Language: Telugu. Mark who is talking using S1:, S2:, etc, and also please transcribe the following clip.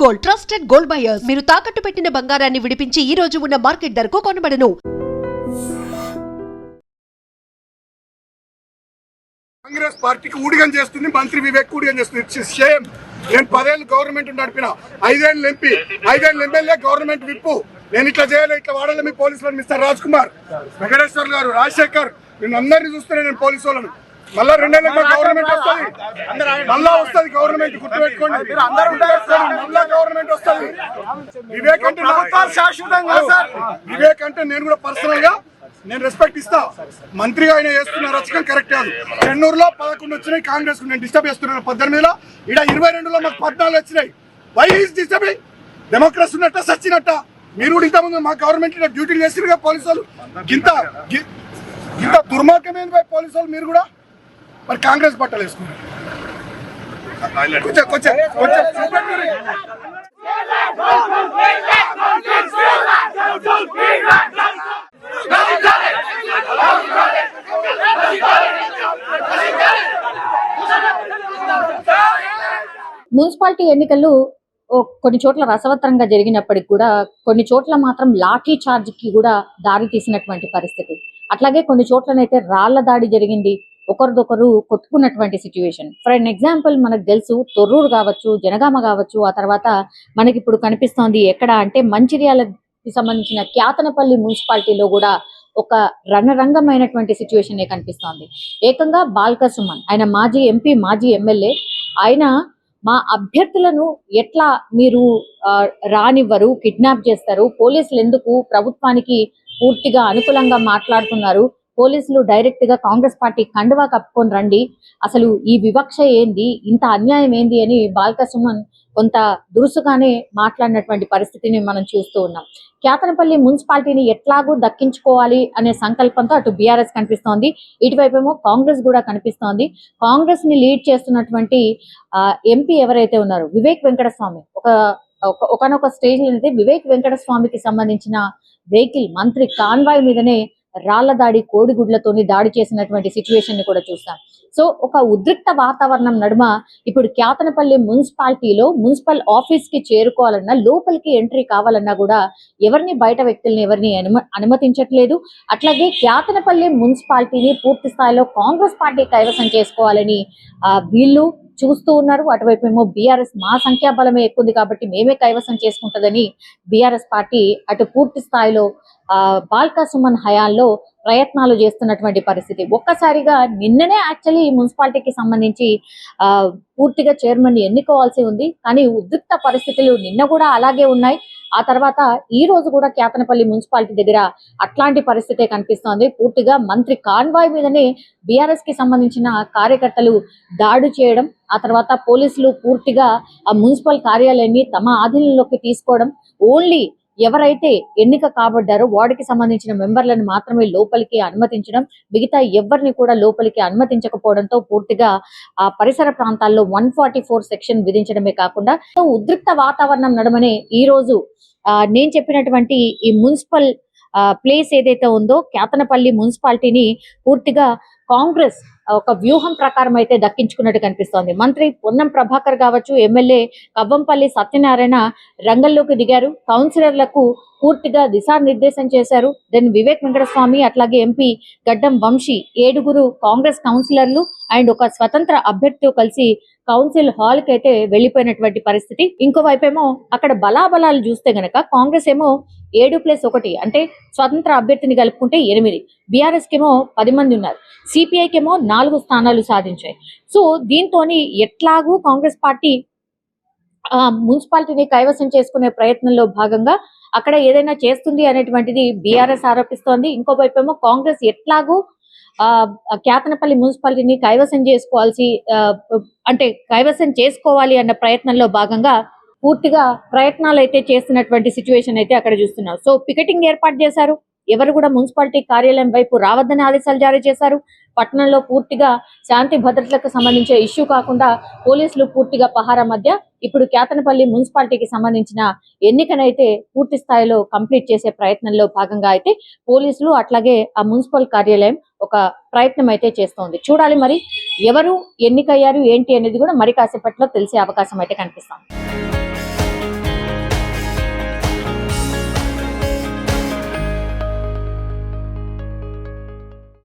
S1: Gold, trusted gold buyers. మీరు తాకట్టు పెట్టిన బంగారాన్ని విడిపించి ఈ రోజు ఉన్న మార్కెట్ ధరకు కొనబడను.
S2: కాంగ్రెస్ పార్టీకి ఊడిగం చేస్తుంది మంత్రి వివేక్ ఊడిగం చేస్తుంది. It's shame. నేను 10 ఏళ్ళు గవర్నమెంట్ నడిపిన, 5 ఏళ్ళు ఎంపీ, 5 ఏళ్ళు ఎమ్మెల్యే, గవర్నమెంట్ విప్పు. నేను ఇట్లా చేయలేదు, ఇట్లా వాడాలి. మీ పోలీసులను మిస్టర్ రాజ్ కుమార్, వెంకటేశ్వర్ గారు, రాజశేఖర్, నేను అందరినీ చూస్తున్నాను. నేను పోలీసు వాళ్ళను మళ్ళా 2 ఏళ్ళకి గవర్నమెంట్ వస్తుంది, మళ్ళా వస్తుంది గవర్నమెంట్, గుర్తుపెట్టుకోండి. మళ్ళా గవర్నమెంట్ వస్తుంది. వివేక్ అంటే వివేక్ అంటే నేను కూడా పర్సనల్ గా నేను రెస్పెక్ట్ ఇస్తా. మంత్రిగా ఆయన చేస్తున్న రచకం కరెక్ట్ కాదు. చెన్నూరులో 11 వచ్చినాయి కాంగ్రెస్ కు, నేను డిస్టర్బ్ చేస్తున్నాను. 18లో ఇక్కడ 22లో మాకు 14 వచ్చినాయి. Why is disturbing? డెమోక్రసీ ఉన్నట్ట సచ్చినట్ట? మీరు కూడా ఇంతకుముందు మా గవర్నమెంట్ డ్యూటీలు చేసిరుగా పోలీసు వాళ్ళు. ఇంత దుర్మార్గమైన పోలీసు వాళ్ళు మీరు కూడా మరి కాంగ్రెస్ బట్టలు వేసుకున్నారు.
S3: మున్సిపాలిటీ ఎన్నికలు కొన్ని చోట్ల రసవత్తరంగా జరిగినప్పటికి కూడా కొన్ని చోట్ల మాత్రం లాఠీ చార్జ్ కి కూడా దారి తీసినటువంటి పరిస్థితి. అట్లాగే కొన్ని చోట్లనైతే రాళ్ల దాడి జరిగింది, ఒకరిదొకరు కొట్టుకున్నటువంటి సిచ్యువేషన్. ఫర్ ఎన్ ఎగ్జాంపుల్ మనకు తెలుసు, తొర్రూరు కావచ్చు, జనగామ కావచ్చు, ఆ తర్వాత మనకి ఇప్పుడు కనిపిస్తోంది ఎక్కడ అంటే మంచిర్యాలకి సంబంధించిన క్యాతనపల్లి మున్సిపాలిటీలో కూడా ఒక రణరంగమైనటువంటి సిచ్యువేషన్ కనిపిస్తోంది. ఏకంగా బాల్క సుమన్, ఆయన మాజీ ఎంపీ, మాజీ ఎమ్మెల్యే, ఆయన మా అభ్యర్థులను ఎట్లా మీరు రానివ్వరు, కిడ్నాప్ చేస్తారు, పోలీసులు ఎందుకు ప్రభుత్వానికి పూర్తిగా అనుకూలంగా మాట్లాడుతున్నారు, పోలీసులు డైరెక్ట్ గా కాంగ్రెస్ పార్టీ కండువా కప్పుకొని రండి, అసలు ఈ వివక్ష ఏంది, ఇంత అన్యాయం ఏంది అని బాల్క సుమన్ కొంత దురుసుగానే మాట్లాడినటువంటి పరిస్థితిని మనం చూస్తూ ఉన్నాం. క్యాతనపల్లి మున్సిపాలిటీని ఎట్లాగూ దక్కించుకోవాలి అనే సంకల్పంతో అటు బీఆర్ఎస్ కనిపిస్తోంది, ఇటువైపు ఏమో కాంగ్రెస్ కూడా కనిపిస్తోంది. కాంగ్రెస్ ని లీడ్ చేస్తున్నటువంటి ఎంపీ ఎవరైతే ఉన్నారో వివేక్ వెంకటస్వామి, ఒకనొక స్టేజ్ లో అయితే వివేక్ వెంకటస్వామికి సంబంధించిన వెహికల్ మంత్రి కాన్వాయ్ మీదనే రాళ్ల దాడి, కోడిగుడ్లతోని దాడి చేసినటువంటి సిచ్యువేషన్ ని కూడా చూస్తాం. సో ఒక ఉద్రిక్త వాతావరణం నడుమ ఇప్పుడు క్యాతనపల్లి మున్సిపాలిటీలో మున్సిపల్ ఆఫీస్ కి చేరుకోవాలన్నా, లోపలికి ఎంట్రీ కావాలన్నా కూడా ఎవరిని, బయట వ్యక్తుల్ని ఎవరిని అనుమతించట్లేదు. అట్లాగే క్యాతనపల్లి మున్సిపాలిటీని పూర్తి స్థాయిలో కాంగ్రెస్ పార్టీ కైవసం చేసుకోవాలని వీళ్ళు చూస్తూ ఉన్నారు. అటువైపు ఏమో బీఆర్ఎస్ మా సంఖ్యాబలమే ఎక్కువ కాబట్టి మేమే కైవసం చేసుకుంటుందని బీఆర్ఎస్ పార్టీ అటు పూర్తి స్థాయిలో బాల్క సుమన్ హయాంలో ప్రయత్నాలు చేస్తున్నటువంటి పరిస్థితి. ఒక్కసారిగా నిన్ననే యాక్చువల్లీ ఈ మున్సిపాలిటీకి సంబంధించి పూర్తిగా చైర్మన్ ఎన్నుకోవాల్సి ఉంది, కానీ ఉద్రిక్త పరిస్థితులు నిన్న కూడా అలాగే ఉన్నాయి. ఆ తర్వాత ఈ రోజు కూడా క్యాతనపల్లి మున్సిపాలిటీ దగ్గర అట్లాంటి పరిస్థితే కనిపిస్తోంది. పూర్తిగా మంత్రి కాన్వాయ్ మీదనే బీఆర్ఎస్ కి సంబంధించిన కార్యకర్తలు దాడి చేయడం, ఆ తర్వాత పోలీసులు పూర్తిగా ఆ మున్సిపల్ కార్యాలయాన్ని తమ ఆధీనంలోకి తీసుకోవడం, ఓన్లీ ఎవరైతే ఎన్నిక కాబడ్డారో వాడికి సంబంధించిన మెంబర్లను మాత్రమే లోపలికి అనుమతించడం, మిగతా ఎవరిని కూడా లోపలికి అనుమతించకపోవడంతో పూర్తిగా ఆ పరిసర ప్రాంతాల్లో 144 సెక్షన్ విధించడమే కాకుండా ఉద్రిక్త వాతావరణం నడుమనే ఈ రోజు నేను చెప్పినటువంటి ఈ మున్సిపల్ ప్లేస్ ఏదైతే ఉందో క్యాతనపల్లి మున్సిపాలిటీని పూర్తిగా కాంగ్రెస్ ఒక వ్యూహం ప్రకారం అయితే దక్కించుకున్నట్టు కనిపిస్తోంది. మంత్రి పొన్నం ప్రభాకర్ కావచ్చు, ఎమ్మెల్యే కవ్వంపల్లి సత్యనారాయణ రంగంలోకి దిగారు, కౌన్సిలర్లకు పూర్తిగా దిశానిర్దేశం చేశారు. దెన్ వివేక్ వెంకటస్వామి, అట్లాగే ఎంపీ గడ్డం వంశీ, 7 కాంగ్రెస్ కౌన్సిలర్లు అండ్ ఒక స్వతంత్ర అభ్యర్థితో కలిసి కౌన్సిల్ హాల్ కి అయితే వెళ్లిపోయినటువంటి పరిస్థితి. ఇంకోవైపు ఏమో అక్కడ బలాబలాలు చూస్తే గనక కాంగ్రెస్ ఏమో 7+1 అంటే స్వతంత్ర అభ్యర్థిని కలుపుకుంటే 8, బీఆర్ఎస్ కేమో 10 మంది ఉన్నారు, సిపిఐకేమో 4 స్థానాలు సాధించాయి. సో దీంతో ఎట్లాగూ కాంగ్రెస్ పార్టీ మున్సిపాలిటీని కైవసం చేసుకునే ప్రయత్నంలో భాగంగా అక్కడ ఏదైనా చేస్తుంది అనేటువంటిది బీఆర్ఎస్ ఆరోపిస్తోంది. ఇంకోవైపు ఏమో కాంగ్రెస్ ఎట్లాగూ క్యాతనపల్లి మున్సిపాలిటీని కైవసం చేసుకోవాలి అన్న ప్రయత్నంలో భాగంగా పూర్తిగా ప్రయత్నాలు అయితే చేస్తున్నటువంటి సిచ్యువేషన్ అయితే అక్కడ చూస్తున్నారు. సో పికెటింగ్ ఏర్పాటు చేశారు, ఎవరు కూడా మున్సిపాలిటీ కార్యాలయం వైపు రావద్దని ఆదేశాలు జారీ చేశారు. పట్టణంలో పూర్తిగా శాంతి భద్రతలకు సంబంధించిన ఇష్యూ కాకుండా పోలీసులు పూర్తిగా పహారా మధ్య ఇప్పుడు క్యాతనపల్లి మున్సిపాలిటీకి సంబంధించిన ఎన్నికనైతే పూర్తి స్థాయిలో కంప్లీట్ చేసే ప్రయత్నంలో భాగంగా అయితే పోలీసులు అట్లాగే ఆ మున్సిపల్ కార్యాలయం ఒక ప్రయత్నం అయితే చేస్తోంది. చూడాలి మరి ఎవరు ఎన్నికయ్యారు ఏంటి అనేది కూడా మరి కాసేపట్లో తెలిసే అవకాశం అయితే కనిపిస్తుంది.